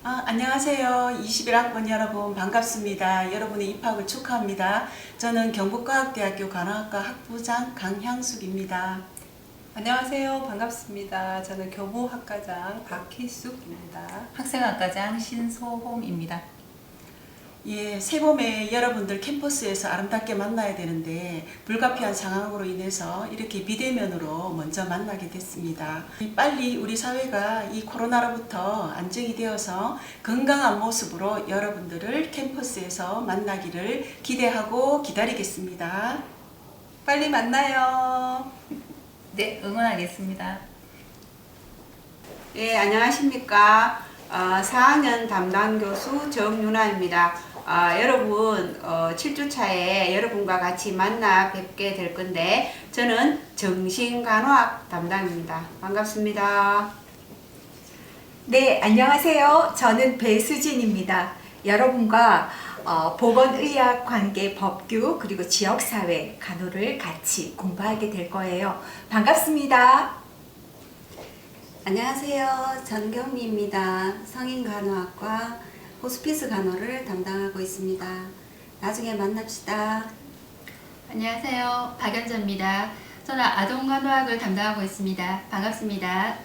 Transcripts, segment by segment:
안녕하세요. 21학번 여러분 반갑습니다. 여러분의 입학을 축하합니다. 저는 경북과학대학교 간호학과 학부장 강향숙입니다. 안녕하세요. 반갑습니다. 저는 교보학과장 박희숙입니다. 학생학과장 신소홈입니다. 예, 새봄에 여러분들 캠퍼스에서 아름답게 만나야 되는데 불가피한 상황으로 인해서 이렇게 비대면으로 먼저 만나게 됐습니다. 빨리 우리 사회가 이 코로나로부터 안정이 되어서 건강한 모습으로 여러분들을 캠퍼스에서 만나기를 기대하고 기다리겠습니다. 빨리 만나요. 네, 응원하겠습니다. 예, 안녕하십니까. 4학년 담당 교수 정윤아입니다. 여러분, 7주차에 여러분과 같이 만나 뵙게 될 건데, 저는 정신간호학 담당입니다. 반갑습니다. 네, 안녕하세요. 저는 배수진입니다. 여러분과 보건의학 관계 법규 그리고 지역사회 간호를 같이 공부하게 될 거예요. 반갑습니다. 안녕하세요. 전경미입니다. 성인간호학과 호스피스 간호를 담당하고 있습니다. 나중에 만납시다. 안녕하세요. 박연자입니다. 저는 아동간호학을 담당하고 있습니다. 반갑습니다.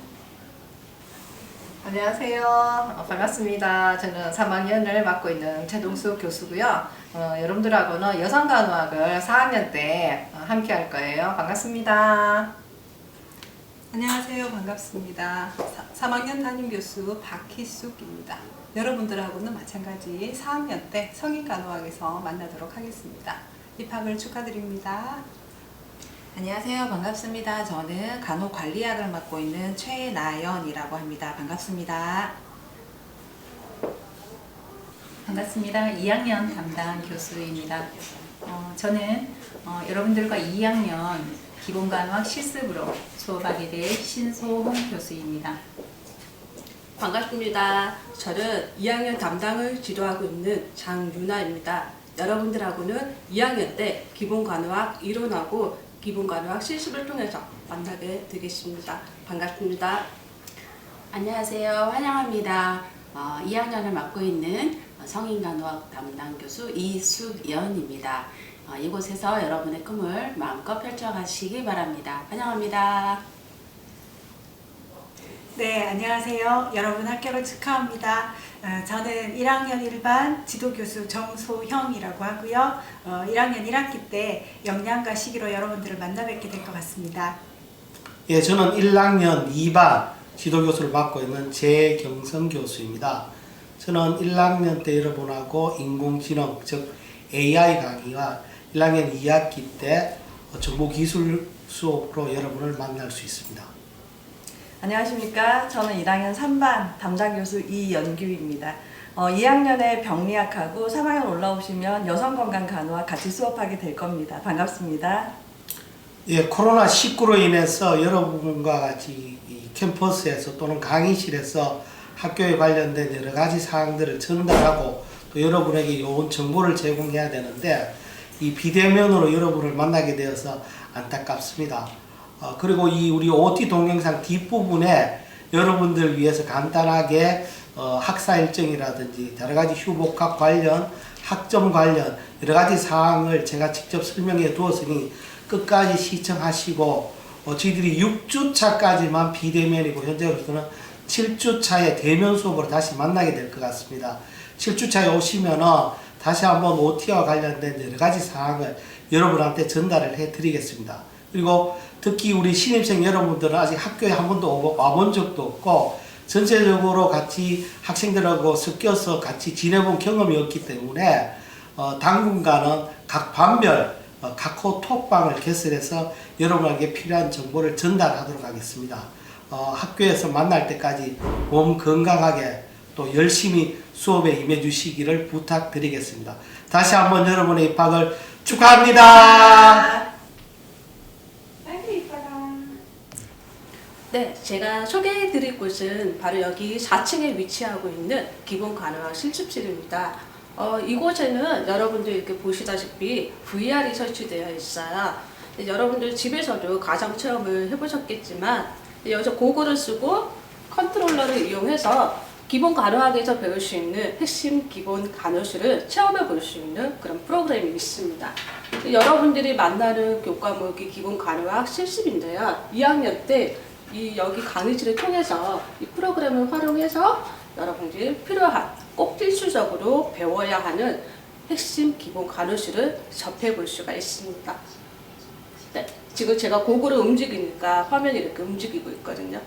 안녕하세요. 반갑습니다. 저는 3학년을 맡고 있는 최동수 교수고요. 여러분들하고는 여성간호학을 4학년 때 함께 할 거예요. 반갑습니다. 안녕하세요. 반갑습니다. 3학년 담임교수 박희숙입니다. 여러분들하고는 마찬가지 4학년 때 성인간호학에서 만나도록 하겠습니다. 입학을 축하드립니다. 안녕하세요. 반갑습니다. 저는 간호관리학을 맡고 있는 최나연이라고 합니다. 반갑습니다. 반갑습니다. 2학년 담당 교수입니다. 저는 여러분들과 2학년 기본간호학 실습으로 수업하게 될 신소홍 교수입니다. 반갑습니다. 저는 2학년 담당을 지도하고 있는 장윤아입니다. 여러분들하고는 2학년 때 기본간호학 이론하고 기본간호학 실습을 통해서 만나게 되겠습니다. 반갑습니다. 안녕하세요. 환영합니다. 2학년을 맡고 있는 성인간호학 담당 교수 이숙연입니다. 이곳에서 여러분의 꿈을 마음껏 펼쳐가시기 바랍니다. 환영합니다. 네, 안녕하세요. 여러분 합격을 축하합니다. 저는 1학년 1반 지도교수 정소형이라고 하고요. 1학년 1학기 때 영양가 시기로 여러분들을 만나 뵙게 될 것 같습니다. 예, 저는 1학년 2반 지도교수를 맡고 있는 재경선 교수입니다. 저는 1학년 때 여러분하고 인공지능, 즉 AI 강의와 1학년 2학기 때 정보기술 수업으로 여러분을 만날 수 있습니다. 안녕하십니까. 저는 1학년 3반 담당교수 이연규입니다. 2학년에 병리학하고 3학년 올라오시면 여성건강간호학 같이 수업하게 될 겁니다. 반갑습니다. 예, 코로나19로 인해서 여러분과 같이 이 캠퍼스에서 또는 강의실에서 학교에 관련된 여러 가지 사항들을 전달하고 또 여러분에게 좋은 정보를 제공해야 되는데 이 비대면으로 여러분을 만나게 되어서 안타깝습니다. 그리고 이 우리 OT 동영상 뒷부분에 여러분들 위해서 간단하게 학사 일정이라든지 여러 가지 휴복학 관련, 학점 관련 여러 가지 사항을 제가 직접 설명해 두었으니 끝까지 시청하시고 저희들이 6주차까지만 비대면이고 현재로서는 7주차에 대면 수업으로 다시 만나게 될 것 같습니다. 7주차에 오시면은 다시 한번 OT와 관련된 여러 가지 사항을 여러분한테 전달을 해 드리겠습니다. 그리고 특히 우리 신입생 여러분들은 아직 학교에 한 번도 와본 적도 없고 전체적으로 같이 학생들하고 섞여서 같이 지내본 경험이 없기 때문에 당분간은 각 반별 카카오톡방을 개설해서 여러분에게 필요한 정보를 전달하도록 하겠습니다. 학교에서 만날 때까지 몸 건강하게 또 열심히 수업에 임해 주시기를 부탁드리겠습니다. 다시 한번 여러분의 입학을 축하합니다. 네, 제가 소개해드릴 곳은 바로 여기 4층에 위치하고 있는 기본간호학 실습실입니다. 이곳에는 여러분들 이렇게 보시다시피 VR이 설치되어 있어요. 여러분들 집에서도 가상 체험을 해보셨겠지만 여기서 고글을 쓰고 컨트롤러를 이용해서 기본 간호학에서 배울 수 있는 핵심 기본 간호술을 체험해 볼 수 있는 그런 프로그램이 있습니다. 여러분들이 만나는 교과목이 기본 간호학 실습인데요. 2학년 때 여기 강의실을 통해서 이 프로그램을 활용해서 여러분들이 필요한 꼭 필수적으로 배워야 하는 핵심 기본 간호술을 접해 볼 수가 있습니다. 네, 지금 제가 고구를 움직이니까 화면이 이렇게 움직이고 있거든요.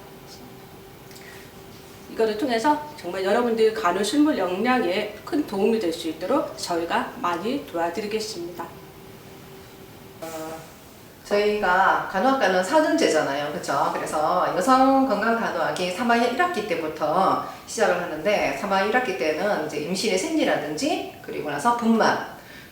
이거를 통해서 정말 여러분들 간호실무 역량에 큰 도움이 될 수 있도록 저희가 많이 도와드리겠습니다. 저희가 간호학과는 4년제잖아요. 그렇죠? 그래서 여성건강간호학이 3학년 1학기 때부터 시작을 하는데 3학년 1학기 때는 이제 임신의 생리라든지 그리고 나서 분만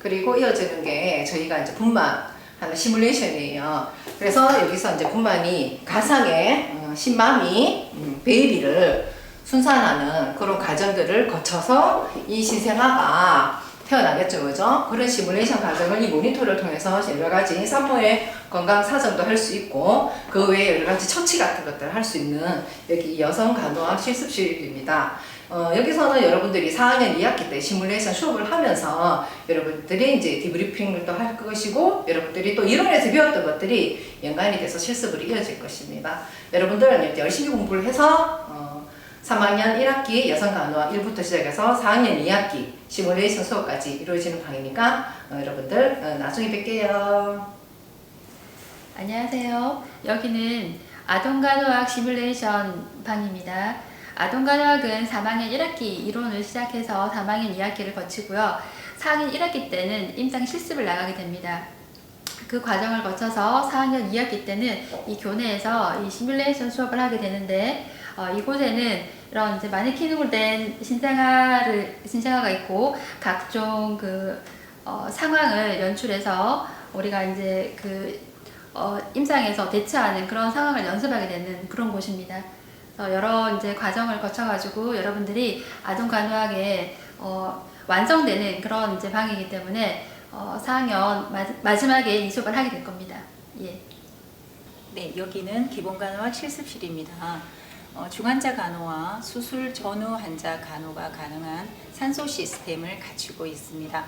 그리고 이어지는 게 저희가 이제 분만 하는 시뮬레이션이에요. 그래서 여기서 이제 분만이 가상의 신마미 베이비를 순산하는 그런 과정들을 거쳐서 이 신생아가 태어나겠죠, 그죠? 그런 시뮬레이션 과정을 이 모니터를 통해서 여러 가지 산모의 건강 사정도 할 수 있고 그 외에 여러 가지 처치 같은 것들을 할 수 있는 여기 여성간호학 실습실입니다. 여기서는 여러분들이 4학년 2학기 때 시뮬레이션 수업을 하면서 여러분들이 이제 디브리핑을 또 할 것이고 여러분들이 또 이론에서 배웠던 것들이 연관이 돼서 실습으로 이어질 것입니다. 여러분들은 열심히 공부를 해서 3학년 1학기 여성간호학 1부터 시작해서 4학년 2학기 시뮬레이션 수업까지 이루어지는 방이니까 여러분들 나중에 뵐게요. 안녕하세요. 여기는 아동간호학 시뮬레이션 방입니다. 아동간호학은 3학년 1학기 이론을 시작해서 3학년 2학기를 거치고요. 4학년 1학기 때는 임상 실습을 나가게 됩니다. 그 과정을 거쳐서 4학년 2학기 때는 이 교내에서 이 시뮬레이션 수업을 하게 되는데 이곳에는 이런 이제 마네킹으로 된 신생아가 있고 각종 상황을 연출해서 우리가 이제 임상에서 대처하는 그런 상황을 연습하게 되는 그런 곳입니다. 여러 이제 과정을 거쳐가지고 여러분들이 아동간호학에 완성되는 그런 이제 방이기 때문에 4학년 마지막에 이 수업을 하게 될 겁니다. 예. 네, 여기는 기본간호학 실습실입니다. 중환자 간호와 수술 전후 환자 간호가 가능한 산소 시스템을 갖추고 있습니다.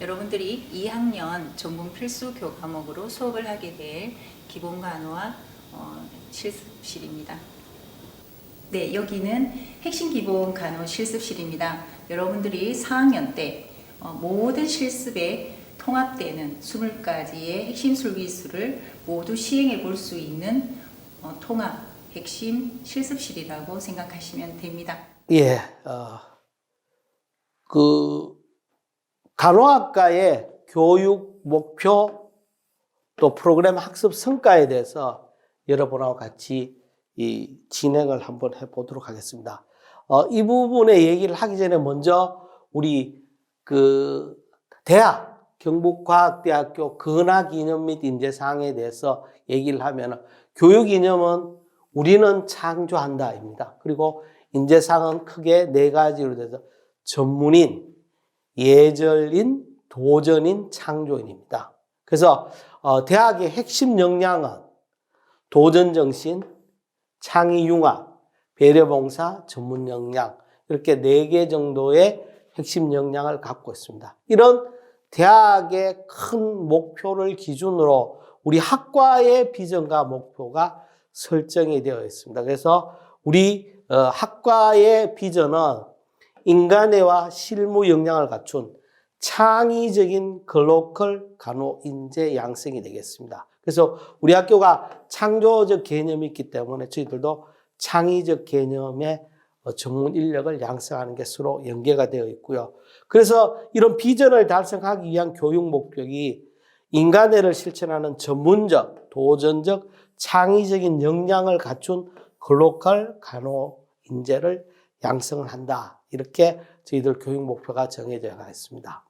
여러분들이 2학년 전공 필수 교과목으로 수업을 하게 될 기본간호학 실습실입니다. 네, 여기는 핵심 기본간호 실습실입니다. 여러분들이 4학년 때 모든 실습에 통합되는 20가지의 핵심 술기술을 모두 시행해 볼 수 있는 통합 핵심 실습실이라고 생각하시면 됩니다. 예, 간호학과의 교육 목표 또 프로그램 학습 성과에 대해서 여러분하고 같이 진행을 한번 해보도록 하겠습니다. 이 부분에 얘기를 하기 전에 먼저 우리 대학, 경북과학대학교 근하기념 및 인재사항에 대해서 얘기를 하면 교육 이념은 우리는 창조한다입니다. 그리고 인재상은 크게 4가지로 돼서 전문인, 예절인, 도전인, 창조인입니다. 그래서 대학의 핵심 역량은 도전정신, 창의융합, 배려봉사, 전문 역량 이렇게 4개 정도의 핵심 역량을 갖고 있습니다. 이런 대학의 큰 목표를 기준으로 우리 학과의 비전과 목표가 설정이 되어 있습니다. 그래서 우리 학과의 비전은 인간애와 실무 역량을 갖춘 창의적인 글로컬 간호 인재 양성이 되겠습니다. 그래서 우리 학교가 창조적 개념이 있기 때문에 저희들도 창의적 개념의 전문 인력을 양성하는 게 서로 연계가 되어 있고요. 그래서 이런 비전을 달성하기 위한 교육 목적이 인간애를 실천하는 전문적, 도전적, 창의적인 역량을 갖춘 글로컬 간호 인재를 양성을 한다. 이렇게 저희들 교육 목표가 정해져 있습니다.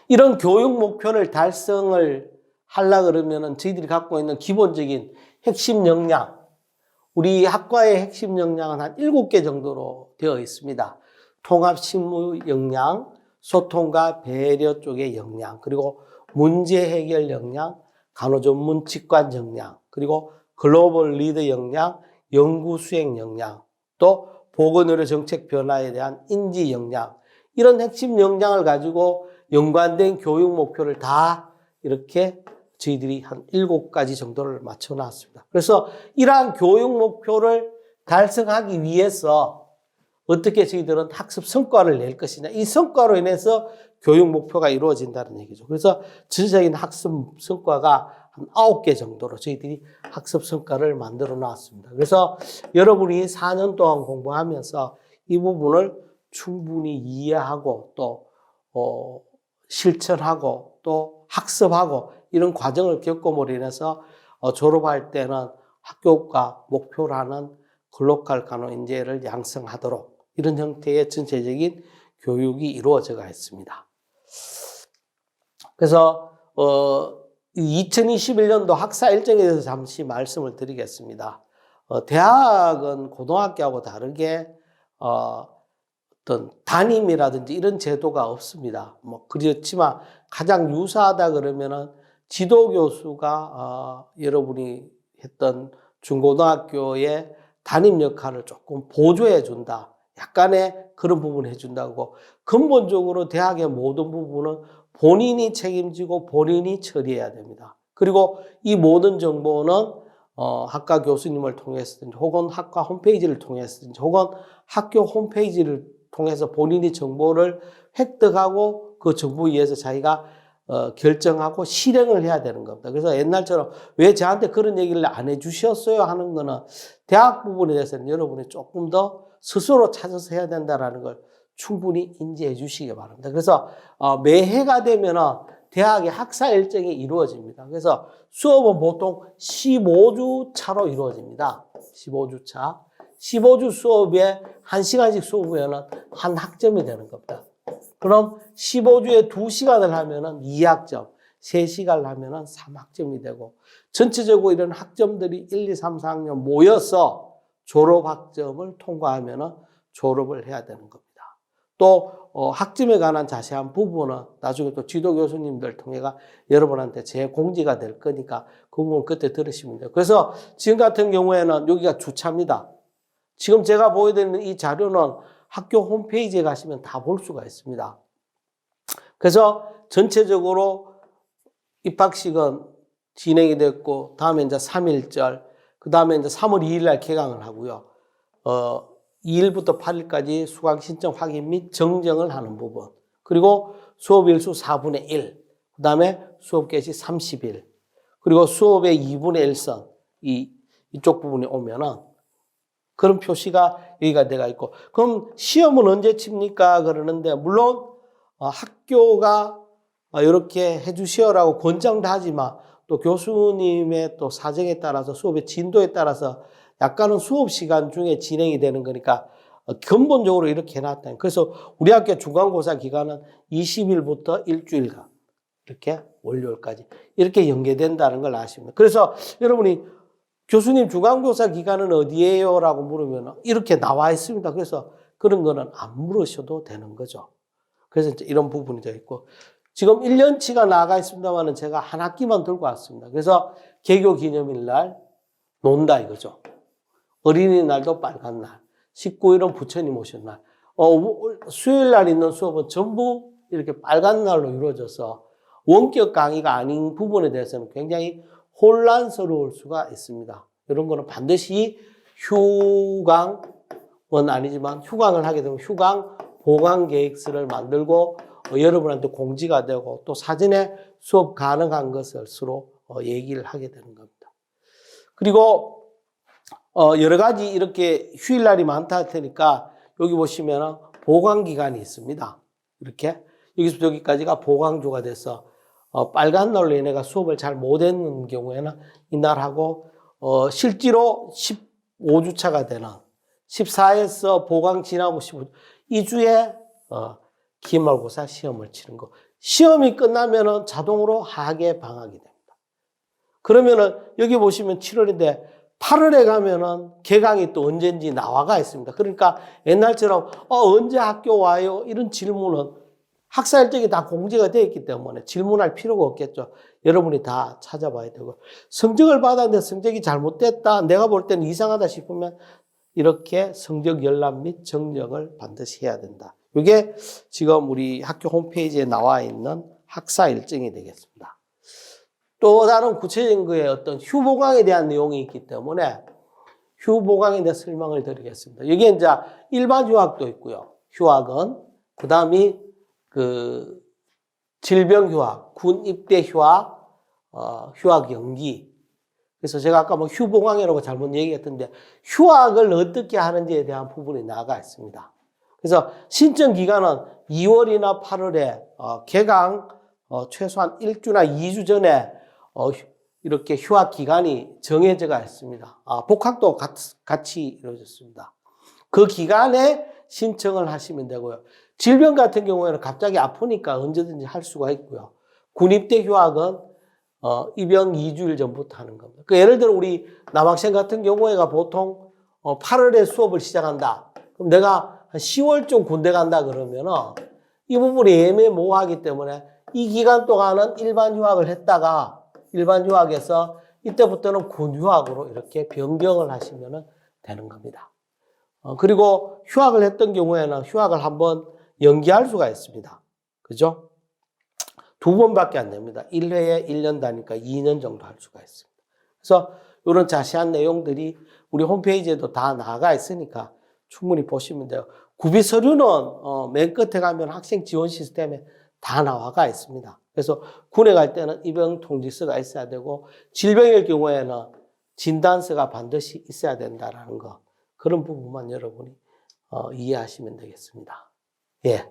이런 교육 목표를 달성을 하려고 그러면은 저희들이 갖고 있는 기본적인 핵심 역량, 우리 학과의 핵심 역량은 한 7개 정도로 되어 있습니다. 통합 실무 역량, 소통과 배려 쪽의 역량, 그리고 문제 해결 역량, 간호 전문 직관 역량, 그리고 글로벌 리더 역량, 연구 수행 역량, 또 보건의료 정책 변화에 대한 인지 역량, 이런 핵심 역량을 가지고 연관된 교육 목표를 다 이렇게 저희들이 한 7가지 정도를 맞춰 놨습니다. 그래서 이러한 교육 목표를 달성하기 위해서 어떻게 저희들은 학습 성과를 낼 것이냐, 이 성과로 인해서 교육 목표가 이루어진다는 얘기죠. 그래서 전체적인 학습 성과가 한 9개 정도로 저희들이 학습 성과를 만들어 놨습니다. 그래서 여러분이 4년 동안 공부하면서 이 부분을 충분히 이해하고 또 실천하고 또 학습하고 이런 과정을 겪음으로 인해서 졸업할 때는 학교가 목표라는 글로컬 간호 인재를 양성하도록 이런 형태의 전체적인 교육이 이루어져가 있습니다. 그래서 2021년도 학사 일정에 대해서 잠시 말씀을 드리겠습니다. 대학은 고등학교하고 다르게 어떤 담임이라든지 이런 제도가 없습니다. 뭐 그렇지만 가장 유사하다 그러면은 지도교수가 여러분이 했던 중고등학교의 담임 역할을 조금 보조해 준다. 약간의 그런 부분을 해준다고. 근본적으로 대학의 모든 부분은 본인이 책임지고 본인이 처리해야 됩니다. 그리고 이 모든 정보는 학과 교수님을 통해서든지 혹은 학과 홈페이지를 통해서든지 혹은 학교 홈페이지를 통해서 본인이 정보를 획득하고 그 정보에 의해서 자기가 결정하고 실행을 해야 되는 겁니다. 그래서 옛날처럼 왜 저한테 그런 얘기를 안 해주셨어요 하는 거는 대학 부분에 대해서는 여러분이 조금 더 스스로 찾아서 해야 된다는 걸 충분히 인지해 주시기 바랍니다. 그래서 매해가 되면 대학의 학사 일정이 이루어집니다. 그래서 수업은 보통 15주 차로 이루어집니다. 15주 차. 15주 수업에 1시간씩 수업하면 한 학점이 되는 겁니다. 그럼 15주에 2시간을 하면은 2학점, 3시간을 하면은 3학점이 되고, 전체적으로 이런 학점들이 1, 2, 3, 4학년 모여서 졸업학점을 통과하면은 졸업을 해야 되는 겁니다. 또, 학점에 관한 자세한 부분은 나중에 또 지도 교수님들 통해가 여러분한테 재공지가 될 거니까 그 부분 그때 들으시면 돼요. 그래서 지금 같은 경우에는 여기가 주차입니다. 지금 제가 보여드리는 이 자료는 학교 홈페이지에 가시면 다 볼 수가 있습니다. 그래서 전체적으로 입학식은 진행이 됐고, 다음에 이제 3.1절, 그 다음에 이제 3월 2일 날 개강을 하고요. 2일부터 8일까지 수강 신청 확인 및 정정을 하는 부분. 그리고 수업 일수 4분의 1. 그 다음에 수업 개시 30일. 그리고 수업의 2분의 1선. 이쪽 부분에 오면은 그런 표시가 여기가 돼가 있고, 그럼 시험은 언제 칩니까? 그러는데, 물론, 학교가 이렇게 해주시오라고 권장도 하지만, 또 교수님의 또 사정에 따라서 수업의 진도에 따라서 약간은 수업 시간 중에 진행이 되는 거니까 근본적으로 이렇게 해놨다. 그래서 우리 학교 중간고사 기간은 20일부터 일주일간, 이렇게 월요일까지, 이렇게 연계된다는 걸 아십니다. 그래서 여러분이 교수님 중간고사 기간은 어디예요? 라고 물으면 이렇게 나와 있습니다. 그래서 그런 거는 안 물으셔도 되는 거죠. 그래서 이제 이런 부분이 되어 있고, 지금 1년치가 나가 있습니다만 제가 한 학기만 들고 왔습니다. 그래서 개교 기념일 날 논다 이거죠. 어린이날도 빨간 날, 19일은 부처님 오신 날, 수요일 날 있는 수업은 전부 이렇게 빨간 날로 이루어져서 원격 강의가 아닌 부분에 대해서는 굉장히 혼란스러울 수가 있습니다. 이런 거는 반드시 휴강은 아니지만 휴강을 하게 되면 휴강 보강 계획서를 만들고 여러분한테 공지가 되고 또 사전에 수업 가능한 것을 서로 얘기를 하게 되는 겁니다. 그리고 여러 가지 이렇게 휴일날이 많다 할 테니까 여기 보시면 보강 기간이 있습니다. 이렇게 여기서부터 여기까지가 보강주가 돼서 빨간 날로 얘네가 수업을 잘 못했는 경우에는 이날하고 실제로 15주차가 되는 14에서 보강 지나고 15주 2주에 기말고사 시험을 치는 거. 시험이 끝나면은 자동으로 하계 방학이 됩니다. 그러면은 여기 보시면 7월인데 8월에 가면은 개강이 또 언제인지 나와가 있습니다. 그러니까 옛날처럼 언제 학교 와요? 이런 질문은 학사 일정이 다 공지가 되어 있기 때문에 질문할 필요가 없겠죠. 여러분이 다 찾아봐야 되고, 성적을 받았는데 성적이 잘못됐다, 내가 볼 때는 이상하다 싶으면 이렇게 성적 열람 및 정정을 반드시 해야 된다. 이게 지금 우리 학교 홈페이지에 나와 있는 학사 일정이 되겠습니다. 또 다른 구체적인 거에 어떤 휴보강에 대한 내용이 있기 때문에 휴보강에 대해 설명을 드리겠습니다. 여기에 이제 일반 휴학도 있고요. 휴학은 그 다음이 그 질병 휴학, 군 입대 휴학, 휴학 연기. 그래서 제가 아까 뭐 휴보강이라고 잘못 얘기했던데 휴학을 어떻게 하는지에 대한 부분이 나가 있습니다. 그래서 신청 기간은 2월이나 8월에 개강 최소한 1주나 2주 전에 이렇게 휴학 기간이 정해져가 있습니다. 복학도 같이 이루어졌습니다. 그 기간에 신청을 하시면 되고요. 질병 같은 경우에는 갑자기 아프니까 언제든지 할 수가 있고요. 군입대 휴학은 입영 2주일 전부터 하는 겁니다. 예를 들어 우리 남학생 같은 경우에가 보통 8월에 수업을 시작한다. 그럼 내가 한 10월쯤 군대 간다 그러면은 이 부분이 애매모호하기 때문에 이 기간 동안은 일반 휴학을 했다가 일반 휴학에서 이때부터는 군 휴학으로 이렇게 변경을 하시면 되는 겁니다. 그리고 휴학을 했던 경우에는 휴학을 한번 연기할 수가 있습니다. 그죠? 2번밖에 안 됩니다. 1회에 1년 다니까 2년 정도 할 수가 있습니다. 그래서 이런 자세한 내용들이 우리 홈페이지에도 다 나가 있으니까 충분히 보시면 돼요. 구비 서류는 맨 끝에 가면 학생 지원 시스템에 다 나와가 있습니다. 그래서 군에 갈 때는 입영 통지서가 있어야 되고 질병일 경우에는 진단서가 반드시 있어야 된다라는 거, 그런 부분만 여러분이 이해하시면 되겠습니다. 예.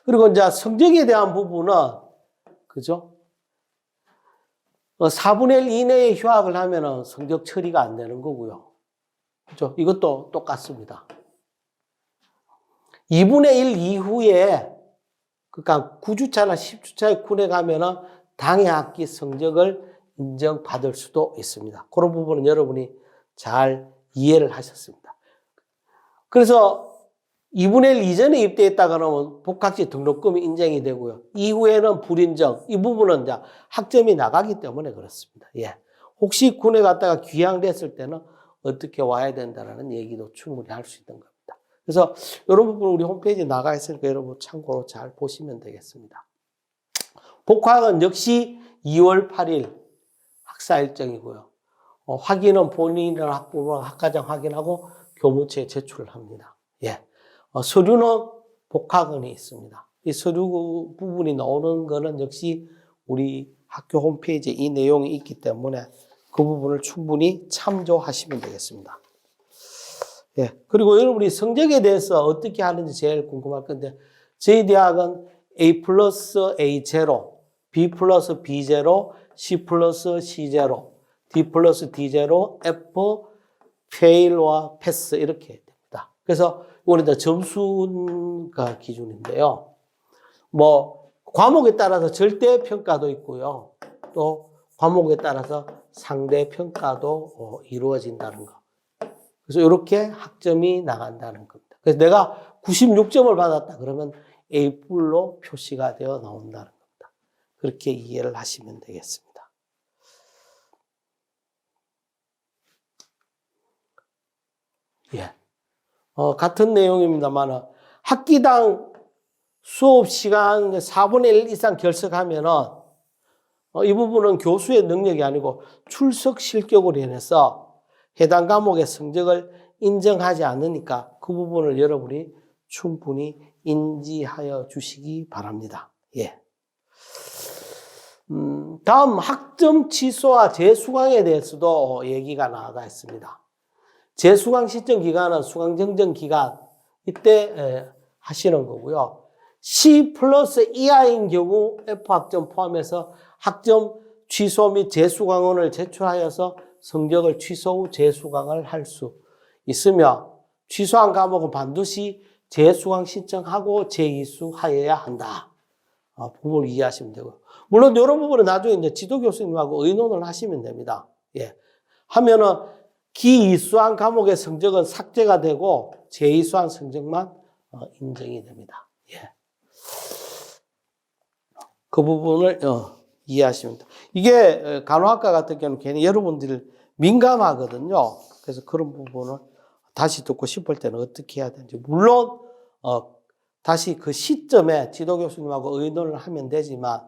그리고 이제 성적에 대한 부분은 그죠? 4분의 1 이내에 휴학을 하면은 성적 처리가 안 되는 거고요. 그죠? 이것도 똑같습니다. 2분의 1 이후에, 그러니까 9주차나 10주차에 군에 가면은 당해 학기 성적을 인정받을 수도 있습니다. 그런 부분은 여러분이 잘 이해를 하셨습니다. 그래서 2분의 1 이전에 입대했다 그러면 복학시 등록금이 인정이 되고요. 이후에는 불인정, 이 부분은 이제 학점이 나가기 때문에 그렇습니다. 예. 혹시 군에 갔다가 귀향됐을 때는 어떻게 와야 된다는 얘기도 충분히 할 수 있는 겁니다. 그래서 이런 부분 우리 홈페이지에 나가 있으니까 여러분 참고로 잘 보시면 되겠습니다. 복학은 역시 2월 8일 학사 일정이고요. 확인은 본인이나 학부모가 학과장 확인하고 교무처에 제출을 합니다. 예. 서류는 복학원이 있습니다. 이 서류 부분이 나오는 거는 역시 우리 학교 홈페이지에 이 내용이 있기 때문에 그 부분을 충분히 참조하시면 되겠습니다. 예. 그리고 여러분이 성적에 대해서 어떻게 하는지 제일 궁금할 건데, 저희 대학은 A 플러스 A0, B 플러스 B0, C 플러스 C0, D 플러스 D0, F, fail와 pass 이렇게 됩니다. 그래서 이거는 이제 점수가 기준인데요. 뭐 과목에 따라서 절대 평가도 있고요. 또 과목에 따라서 상대 평가도 이루어진다는 거. 그래서 이렇게 학점이 나간다는 겁니다. 그래서 내가 96점을 받았다 그러면 A뿔로 표시가 되어 나온다는 겁니다. 그렇게 이해를 하시면 되겠습니다. 예. 같은 내용입니다만 학기당 수업 시간 4분의 1 이상 결석하면은 이 부분은 교수의 능력이 아니고 출석 실격으로 인해서 해당 과목의 성적을 인정하지 않으니까 그 부분을 여러분이 충분히 인지하여 주시기 바랍니다. 예. 다음 학점 취소와 재수강에 대해서도 얘기가 나가 있습니다. 재수강 시점 기간은 수강 정정 기간 이때 하시는 거고요. C 플러스 이하인 경우 F 학점 포함해서 학점 취소 및 재수강원을 제출하여서 성적을 취소 후 재수강을 할 수 있으며, 취소한 과목은 반드시 재수강 신청하고 재이수하여야 한다. 부분을 이해하시면 되고요. 물론 이런 부분은 나중에 이제 지도교수님하고 의논을 하시면 됩니다. 예. 하면은 기이수한 과목의 성적은 삭제가 되고 재이수한 성적만 인정이 됩니다. 예. 그 부분을 이해하시면 됩니다. 이게 간호학과 같은 경우는 괜히 여러분들이 민감하거든요. 그래서 그런 부분을 다시 듣고 싶을 때는 어떻게 해야 되는지. 물론 다시 그 시점에 지도 교수님하고 의논을 하면 되지만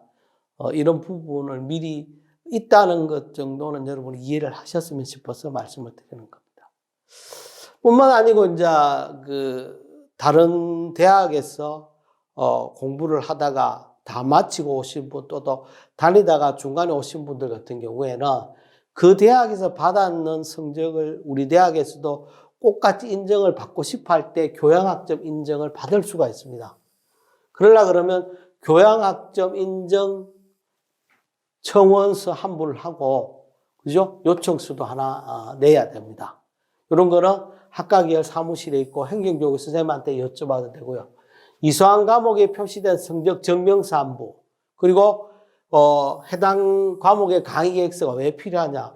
이런 부분을 미리 있다는 것 정도는 여러분이 이해를 하셨으면 싶어서 말씀을 드리는 겁니다. 뿐만 아니고 이제 다른 대학에서 공부를 하다가 다 마치고 오신 분 또 다니다가 중간에 오신 분들 같은 경우에는 그 대학에서 받았는 성적을 우리 대학에서도 똑같이 인정을 받고 싶어 할 때 교양학점 인정을 받을 수가 있습니다. 그러면 교양학점 인정 청원서 한 부를 하고, 그죠? 요청서도 하나 내야 됩니다. 이런 거는 학과계열 사무실에 있고 행정교육 선생님한테 여쭤봐도 되고요. 이수한 과목에 표시된 성적 증명서 한 부, 그리고 해당 과목의 강의 계획서가 왜 필요하냐.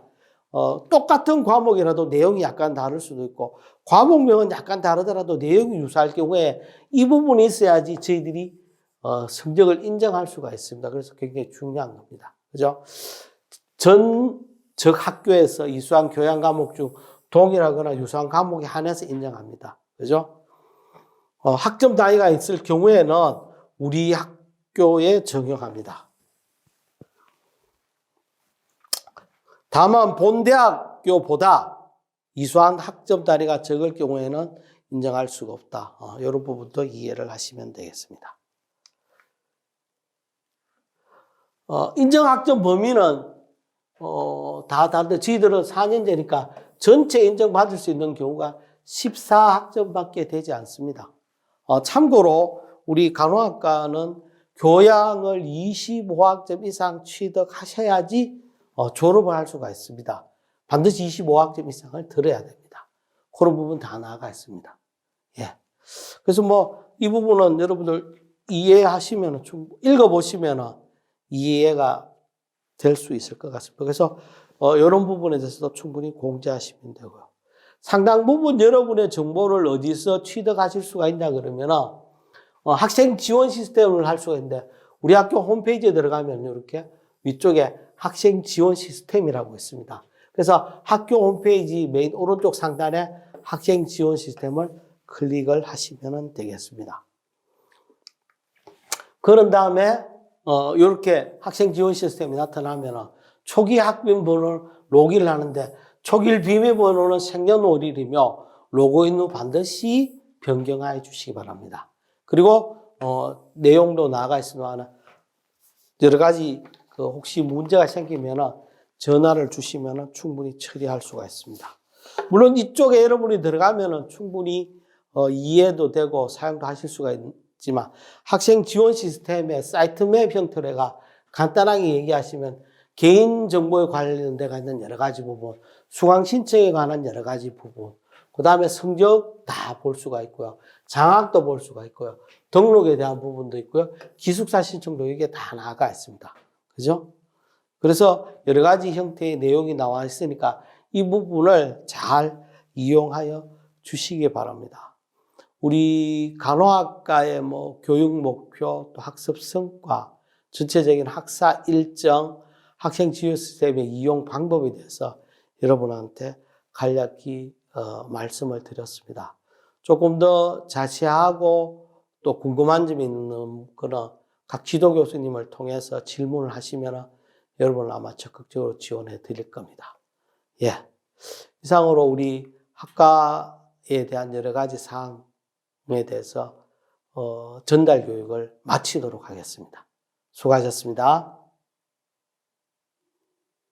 똑같은 과목이라도 내용이 약간 다를 수도 있고 과목명은 약간 다르더라도 내용이 유사할 경우에 이 부분이 있어야지 저희들이 성적을 인정할 수가 있습니다. 그래서 굉장히 중요한 겁니다. 그죠? 적 학교에서 이수한 교양 과목 중 동일하거나 유사한 과목에 한해서 인정합니다. 그죠? 학점 단위가 있을 경우에는 우리 학교에 적용합니다. 다만 본 대학교보다 이수한 학점 단위가 적을 경우에는 인정할 수가 없다. 이런 부분도 이해를 하시면 되겠습니다. 인정 학점 범위는 다 다른데 저희들은 4년제니까 전체 인정받을 수 있는 경우가 14학점밖에 되지 않습니다. 참고로 우리 간호학과는 교양을 25학점 이상 취득하셔야지 졸업을 할 수가 있습니다. 반드시 25학점 이상을 들어야 됩니다. 그런 부분 다 나아가 있습니다. 예. 그래서 이 부분은 여러분들 이해하시면, 읽어보시면 이해가 될 수 있을 것 같습니다. 그래서 이런 부분에 대해서도 충분히 공지하시면 되고요. 상당 부분 여러분의 정보를 어디서 취득하실 수가 있냐 그러면 학생 지원 시스템을 할 수가 있는데 우리 학교 홈페이지에 들어가면 이렇게 위쪽에 학생 지원 시스템이라고 있습니다. 그래서 학교 홈페이지 메인 오른쪽 상단에 학생 지원 시스템을 클릭을 하시면 되겠습니다. 그런 다음에 이렇게 학생 지원 시스템이 나타나면 초기 학번 번호를 로그인을 하는데 초기 비밀번호는 생년월일이며 로그인 후 반드시 변경해 주시기 바랍니다. 그리고 내용도 나가 있으면 여러 가지 혹시 문제가 생기면 전화를 주시면 충분히 처리할 수가 있습니다. 물론 이쪽에 여러분이 들어가면 충분히 이해도 되고 사용도 하실 수가 있지만 학생 지원 시스템의 사이트 맵 형태가 간단하게 얘기하시면 개인정보에 관련되어 있는 여러 가지 부분, 수강 신청에 관한 여러 가지 부분, 그 다음에 성적 다 볼 수가 있고요. 장학도 볼 수가 있고요. 등록에 대한 부분도 있고요. 기숙사 신청도 이게 다 나가 있습니다. 그죠? 그래서 여러 가지 형태의 내용이 나와 있으니까 이 부분을 잘 이용하여 주시기 바랍니다. 우리 간호학과의 교육 목표, 또 학습 성과, 전체적인 학사 일정, 학생 지원 시스템의 이용 방법에 대해서 여러분한테 간략히 말씀을 드렸습니다. 조금 더 자세하고 또 궁금한 점이 있는 그런 각 지도 교수님을 통해서 질문을 하시면 여러분을 아마 적극적으로 지원해 드릴 겁니다. 예. 이상으로 우리 학과에 대한 여러 가지 사항에 대해서 전달 교육을 마치도록 하겠습니다. 수고하셨습니다.